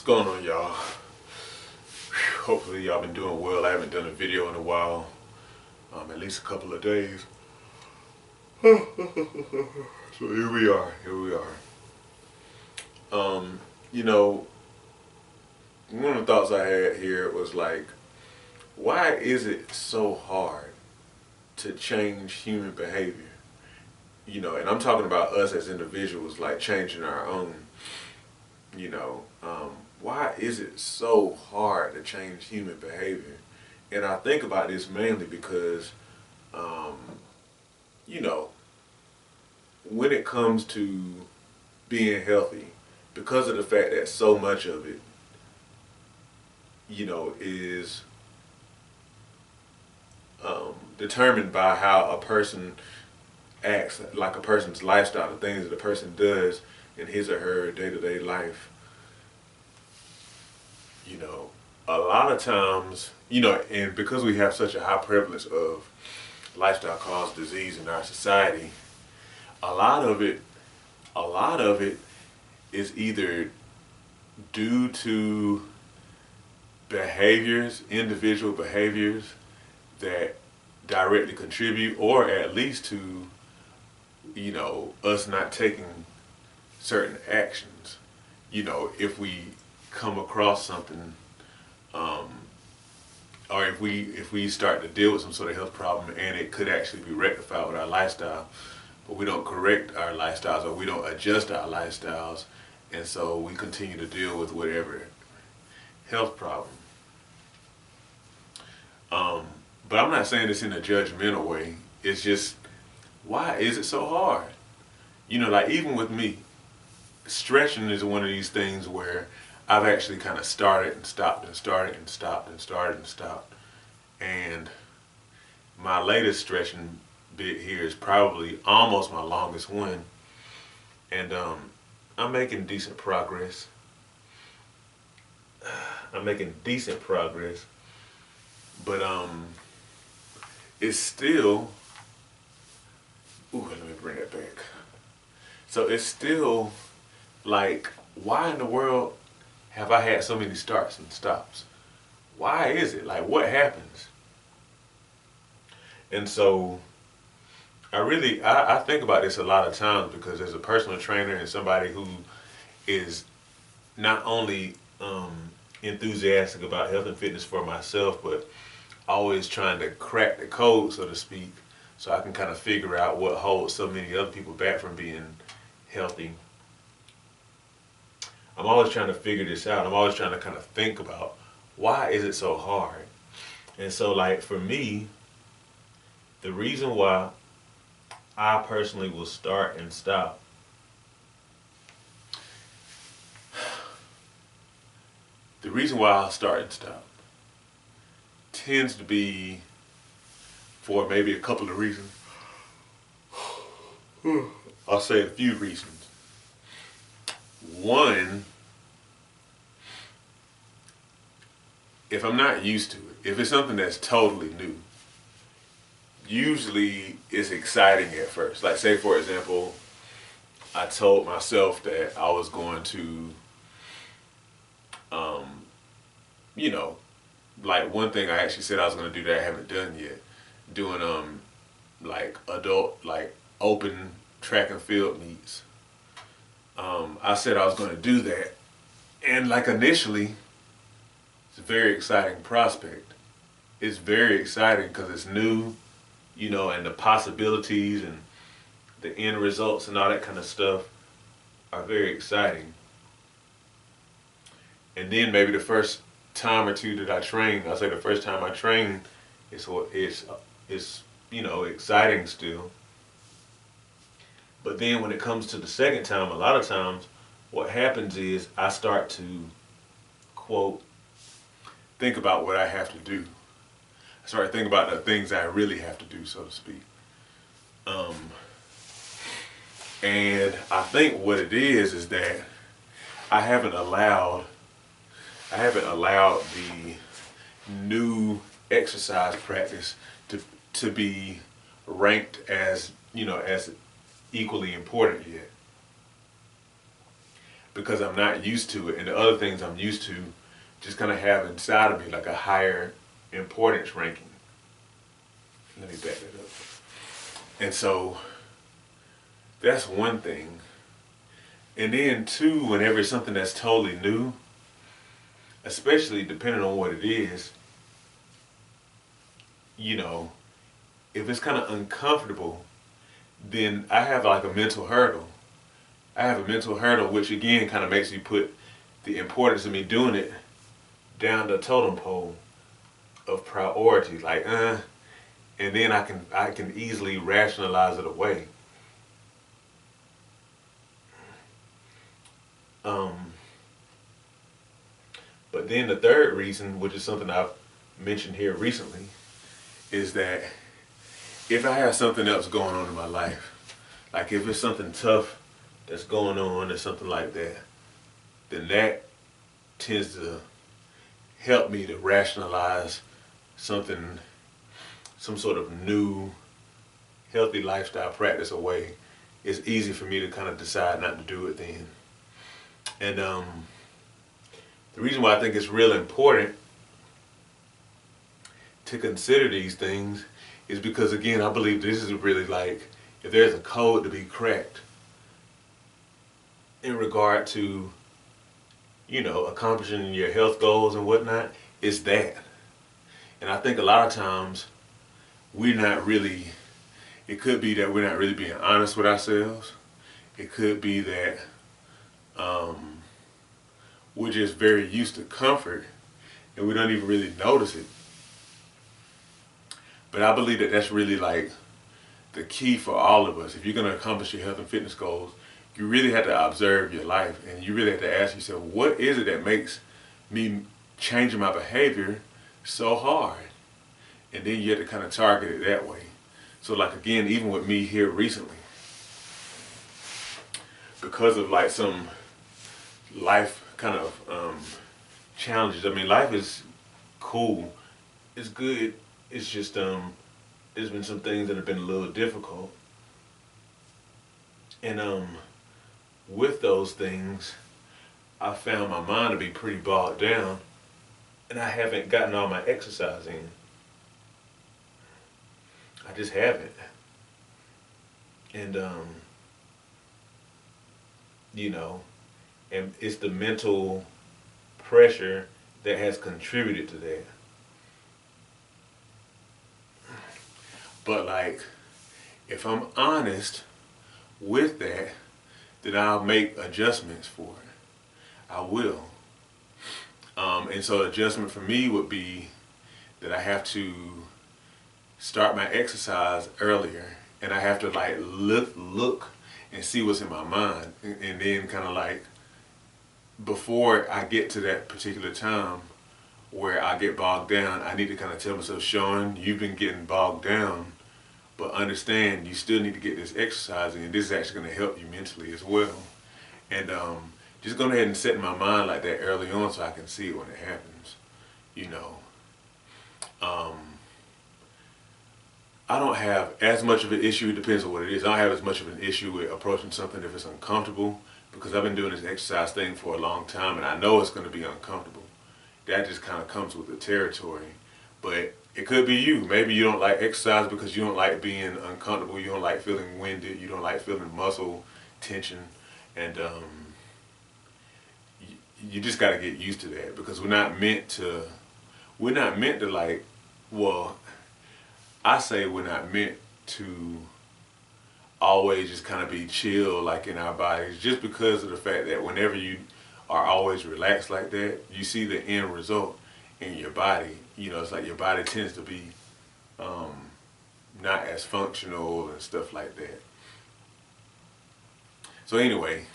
going on, y'all? Hopefully y'all been doing well. I haven't done a video in a while, at least a couple of days. So here we are. You know, one of the thoughts I had here was like, why is it so hard to change human behavior? You know, and I'm talking about us as individuals, like changing our own. You know, why is it so hard to change human behavior? And I think about this mainly because, you know, when it comes to being healthy, because of the fact that so much of it, you know, is determined by how a person acts, like a person's lifestyle, the things that a person does in his or her day-to-day life. You know, a lot of times, you know, and because we have such a high prevalence of lifestyle-caused disease in our society, a lot of it is either due to behaviors, individual behaviors that directly contribute, or at least to, you know, us not taking certain actions. You know, if we come across something, or if we start to deal with some sort of health problem and it could actually be rectified with our lifestyle, but we don't correct our lifestyles or we don't adjust our lifestyles, and so we continue to deal with whatever health problem. But I'm not saying this in a judgmental way. It's just, why is it so hard? You know, like even with me, stretching is one of these things where I've actually kind of started and stopped and started and stopped and started and stopped. And my latest stretching bit here is probably almost my longest one. And I'm making decent progress. But it's still, ooh, let me bring that back. So it's still like, why in the world have I had so many starts and stops? Why is it? Like, what happens? And so I think about this a lot of times, because as a personal trainer and somebody who is not only enthusiastic about health and fitness for myself, but always trying to crack the code, so to speak, so I can kind of figure out what holds so many other people back from being healthy. I'm always trying to figure this out. I'm always trying to kind of think about, why is it so hard? And so, like, for me, the reason why I personally will start and stop, the reason why I'll start and stop tends to be for maybe a couple of reasons. I'll say a few reasons. One, if I'm not used to it, if it's something that's totally new, usually it's exciting at first. Like, say for example, I told myself that I was going to, you know, like one thing I actually said I was going to do that I haven't done yet, doing like adult, like open track and field meets. I said I was going to do that, and like initially, it's a very exciting prospect. It's very exciting because it's new, you know, and the possibilities and the end results and all that kind of stuff are very exciting. And then maybe the first time or two that I train, I'll say the first time I train, it's you know, exciting still. But then when it comes to the second time, a lot of times what happens is I start to, quote, think about what I have to do. I start thinking about the things I really have to do, so to speak. And I think what it is that I haven't allowed the new exercise practice to be ranked as, you know, as equally important yet. because I'm not used to it, and the other things I'm used to just kind of have inside of me like a higher importance ranking. Let me back that up. And so that's one thing. And then two, whenever it's something that's totally new, especially depending on what it is, you know, if it's kind of uncomfortable, then I have like a mental hurdle. I have a mental hurdle, which again kind of makes me put the importance of me doing it down the totem pole of priority. Like, and then I can easily rationalize it away. But then the third reason, which is something I've mentioned here recently, is that if I have something else going on in my life, like if it's something tough that's going on or something like that, then that tends to help me to rationalize something, some sort of new healthy lifestyle practice away. It's easy for me to kind of decide not to do it then. And the reason why I think it's real important to consider these things is because, again, I believe this is really like, if there's a code to be cracked in regard to, you know, accomplishing your health goals and whatnot, it's that. And I think a lot of times we're not really, it could be that we're not really being honest with ourselves. It could be that we're just very used to comfort and we don't even really notice it. But I believe that that's really like the key for all of us. If you're going to accomplish your health and fitness goals, you really have to observe your life and you really have to ask yourself, what is it that makes me changing my behavior so hard? And then you have to kind of target it that way. So like, again, even with me here recently, because of like some life kind of challenges. I mean, life is cool. It's good. It's just there's been some things that have been a little difficult. And with those things, I found my mind to be pretty bogged down, and I haven't gotten all my exercise in. I just haven't. And you know, and it's the mental pressure that has contributed to that. But like, if I'm honest with that, then I'll make adjustments for it. I will. And so adjustment for me would be that I have to start my exercise earlier, and I have to like look and see what's in my mind, and then kind of like, before I get to that particular time where I get bogged down, I need to kind of tell myself, Sean, you've been getting bogged down, but understand you still need to get this exercise in. This is actually going to help you mentally as well. And just go ahead and set my mind like that early on so I can see it when it happens. You know, I don't have as much of an issue, it depends on what it is. I don't have as much of an issue with approaching something if it's uncomfortable, because I've been doing this exercise thing for a long time and I know it's going to be uncomfortable. That just kind of comes with the territory. But it could be you. Maybe you don't like exercise because you don't like being uncomfortable, you don't like feeling winded, you don't like feeling muscle tension, and you just got to get used to that, because we're not meant to like, well, I say we're not meant to always just kind of be chill like in our bodies, just because of the fact that whenever you are always relaxed like that, you see the end result in your body. You know, it's like your body tends to be not as functional and stuff like that. So anyway,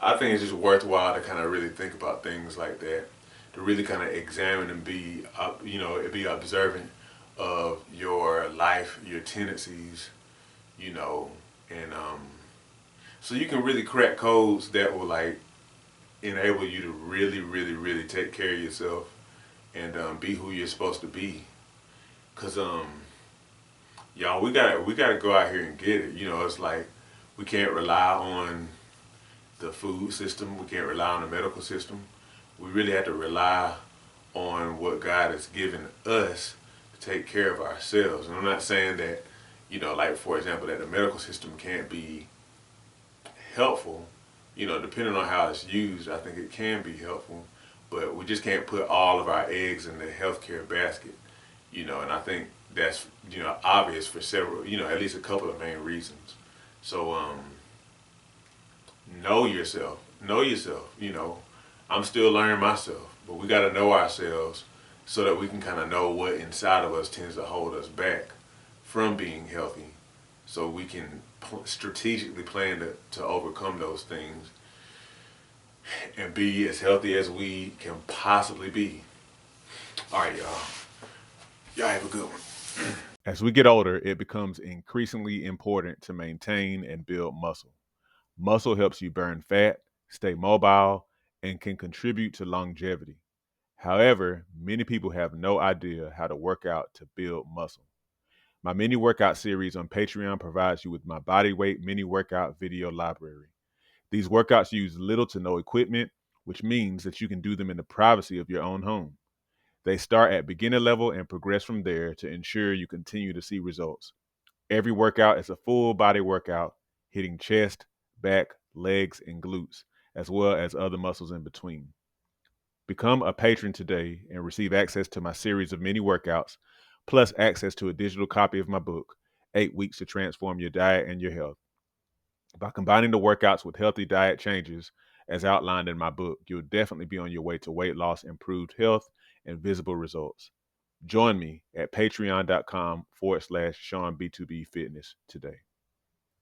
I think it's just worthwhile to kind of really think about things like that, to really kind of examine and be, be observant of your life, your tendencies, you know, and so you can really crack codes that will like enable you to really, really, really take care of yourself and be who you're supposed to be. Cause y'all, we gotta go out here and get it. You know, it's like we can't rely on the food system. We can't rely on the medical system. We really have to rely on what God has given us to take care of ourselves. And I'm not saying that, like for example, that the medical system can't be helpful. Depending on how it's used, I think it can be helpful. But we just can't put all of our eggs in the healthcare basket. And I think that's obvious for several, at least a couple of main reasons. So know yourself. Know yourself. I'm still learning myself, but we got to know ourselves so that we can kind of know what inside of us tends to hold us back from being healthy, so we can strategically plan to overcome those things and be as healthy as we can possibly be. All right, y'all. Y'all have a good one. As we get older, it becomes increasingly important to maintain and build muscle. Muscle helps you burn fat, stay mobile, and can contribute to longevity. However, many people have no idea how to work out to build muscle. My mini workout series on Patreon provides you with my body weight mini workout video library. These workouts use little to no equipment, which means that you can do them in the privacy of your own home. They start at beginner level and progress from there to ensure you continue to see results. Every workout is a full body workout, hitting chest, back, legs, and glutes, as well as other muscles in between. Become a patron today and receive access to my series of mini workouts, plus access to a digital copy of my book, 8 Weeks to Transform Your Diet and Your Health. By combining the workouts with healthy diet changes, as outlined in my book, you'll definitely be on your way to weight loss, improved health, and visible results. Join me at patreon.com/SeanB2B Fitness today.